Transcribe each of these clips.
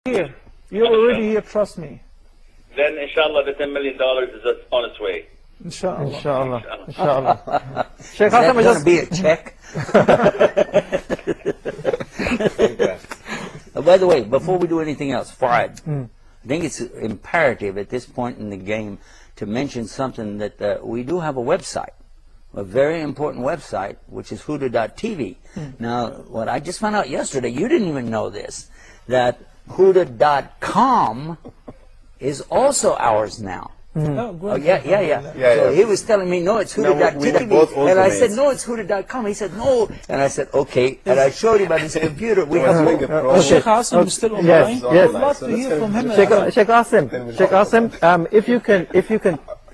here. You're already here, trust me. Then, inshallah, the $10 million is on its way. Inshallah. Inshallah. Inshallah. Sheikh Is that Hassan, going to be a check? By the way, before we do anything else, Fuad, I think it's imperative at this point in the game to mention something that we do have a website, a very important website, which is Huda.tv. Now, what I just found out yesterday, you didn't even know this, that Huda.com is also ours now. Oh, yeah. So he was telling me, no, it's Huda.tv. And I said, no, it's Huda.com. He said, no. And I said, okay. And I showed him on his computer. We have Sheikh Hassan is still online. Yes, I yes. would love to hear from him. Sheikh Asim,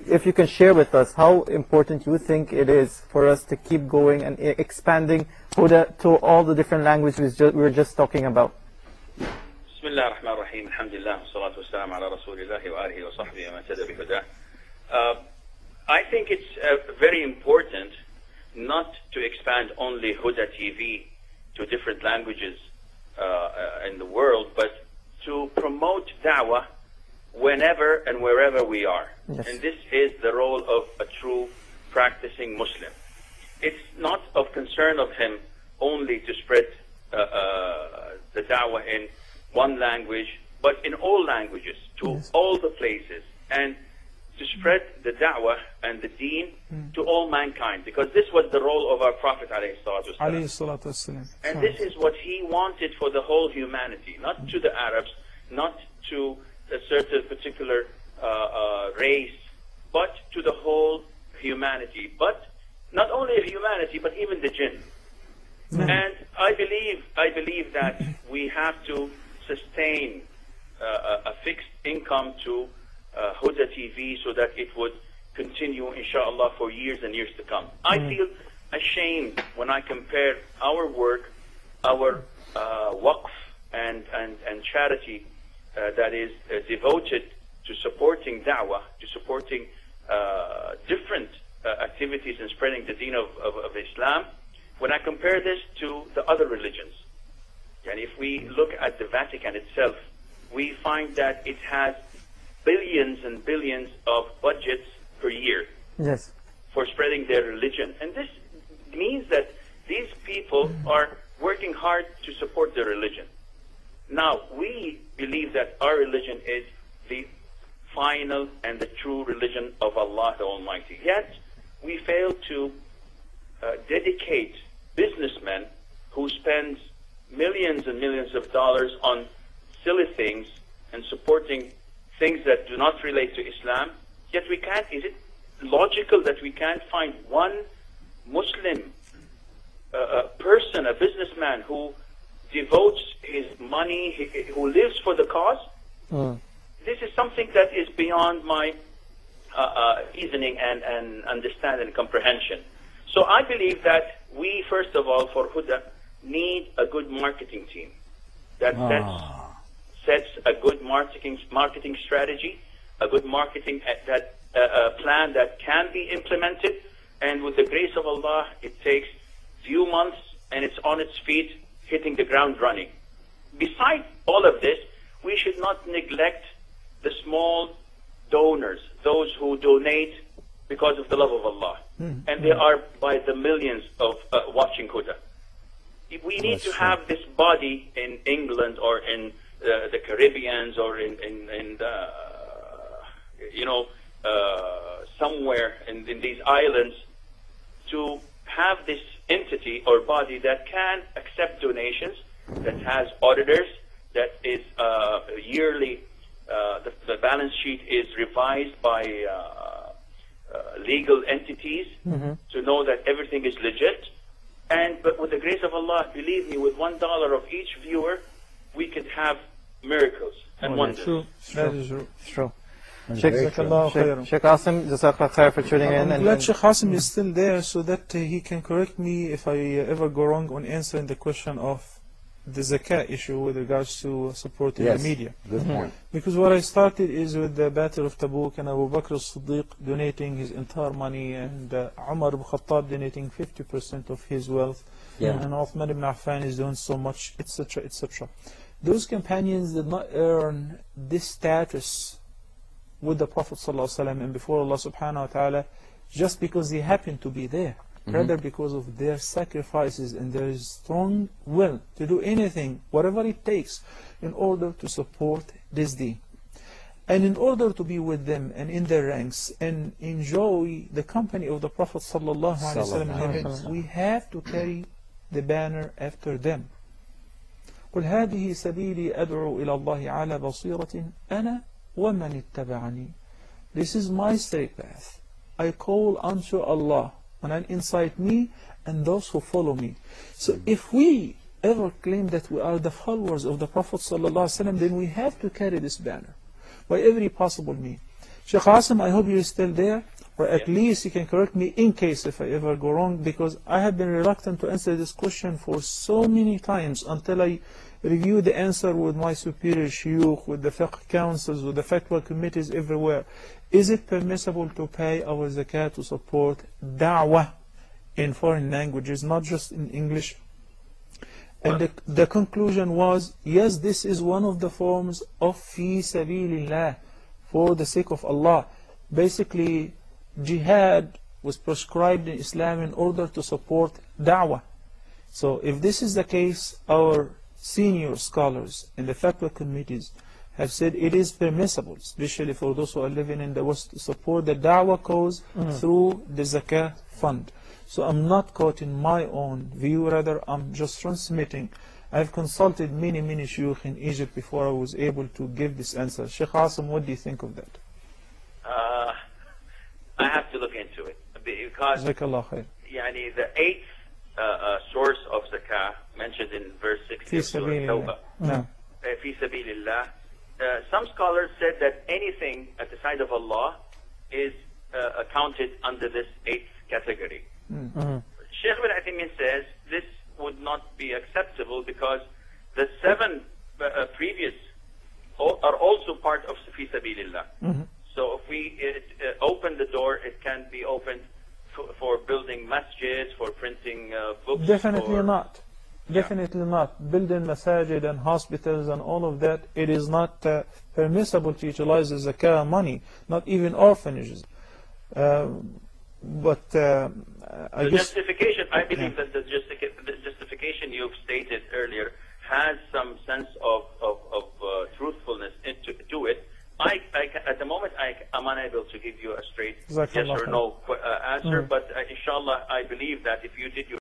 if you can share with us how important you think it is for us to keep going and expanding Huda to all the different languages we were just talking about. بسم الله الرحمن الرحيم الحمد لله والصلاة والسلام على رسول الله وآله وصحبه ومن اهتدى بهداه. I think it's very important not to expand only Huda TV to different languages in the world, but to promote da'wah whenever and wherever we are. Yes. And this is the role of a true practicing Muslim. It's not of concern of him only to spread the da'wah in one language, but in all languages, to all the places, and to spread the da'wah and the deen to all mankind, because this was the role of our Prophet ﷺ. And this is what he wanted for the whole humanity, not to the Arabs, not to a certain particular race, but to the whole humanity. But not only humanity, but even the jinn. And I believe that we have to sustain a fixed income to Huda TV so that it would continue, inshallah, for years and years to come. I feel ashamed when I compare our work, our waqf and charity that is devoted to supporting da'wah, to supporting different activities and spreading the deen of Islam, when I compare this to the other religions. And if we look at the Vatican itself, we find that it has billions and billions of budgets per year for spreading their religion. And this means that these people are working hard to support their religion. Now, we believe that our religion is the final and the true religion of Allah the Almighty. Yet, we fail to dedicate businessmen who spend millions and millions of dollars on silly things and supporting things that do not relate to Islam. Yet we can't, is it logical that we can't find one Muslim person, a businessman who devotes his money, who lives for the cause? This is something that is beyond my reasoning and understanding and comprehension. So I believe that we, first of all, for Huda, need a good marketing team that sets a good marketing strategy, a good marketing plan that can be implemented, and with the grace of Allah, it takes few months and it's on its feet, hitting the ground running. Besides all of this, we should not neglect the small donors, those who donate because of the love of Allah. And there are by the millions of watching Huda. We need to have this body in England or in the Caribbean or in somewhere in these islands, to have this entity or body that can accept donations, that has auditors, that is yearly, the balance sheet is revised by legal entities to know that everything is legit. But with the grace of Allah, believe me, with $1 of each viewer, we could have miracles and wonders. True. That is true. Sheikh Asim, Jazakallah khair for tuning in. I'm glad Sheikh Asim is still there so that he can correct me if I ever go wrong on answering the question of the zakat issue with regards to supporting the media. Good point. Because what I started is with the Battle of Tabuk and Abu Bakr as-Siddiq donating his entire money, and Umar ibn Khattab donating 50% of his wealth, and Uthman ibn Affan is doing so much, etc., etc. those companions did not earn this status with the Prophet ﷺ and before Allah subhanahu wa ta'ala just because they happened to be there. Rather because of their sacrifices and their strong will to do anything, whatever it takes, in order to support this deen. And in order to be with them and in their ranks and enjoy the company of the Prophet sallallahu alaihi wasallam in heaven, we have to carry the banner after them. قل هذه سبيلي أدعو إلى الله على بصيرة أنا ومن اتبعني. This is my straight path. I call unto Allah, and incite me and those who follow me. So if we ever claim that we are the followers of the Prophet ﷺ, then we have to carry this banner by every possible means. Sheikh Asim, I hope you're still there, or at least you can correct me in case if I ever go wrong, because I have been reluctant to answer this question for so many times until I review the answer with my superior shuyukh, with the fiqh councils, with the fatwa committees everywhere. Is it permissible to pay our zakat to support da'wah in foreign languages, not just in English? And the conclusion was, yes, this is one of the forms of fi sabilillah, for the sake of Allah. Basically, jihad was prescribed in Islam in order to support da'wah. So if this is the case, our senior scholars in the fatwa committees have said it is permissible, especially for those who are living in the West, to support the da'wah cause through the zakah fund. So I'm not quoting my own view, rather I'm just transmitting. I've consulted many shuyukh in Egypt before I was able to give this answer. Sheikh Asim, what do you think of that? I have to look into it, because yani, the eighth source of zakah mentioned in verse 60 of Surah Tawbah, fi sabilillah. Some scholars said that anything at the side of Allah is accounted under this eighth category. Sheikh bin Uthaymeen says this would not be acceptable because the seven previous are also part of fi sabilillah. So if we open the door, it can be opened for building masjids, for printing books. Definitely not. Definitely not. Building masajid and hospitals and all of that, it is not permissible to utilize the zakah money, not even orphanages. But I guess justification, I believe that the justification you've stated earlier has some sense of truthfulness to it. At the moment, I'm unable to give you a straight yes or no answer, but inshallah, I believe that if you did your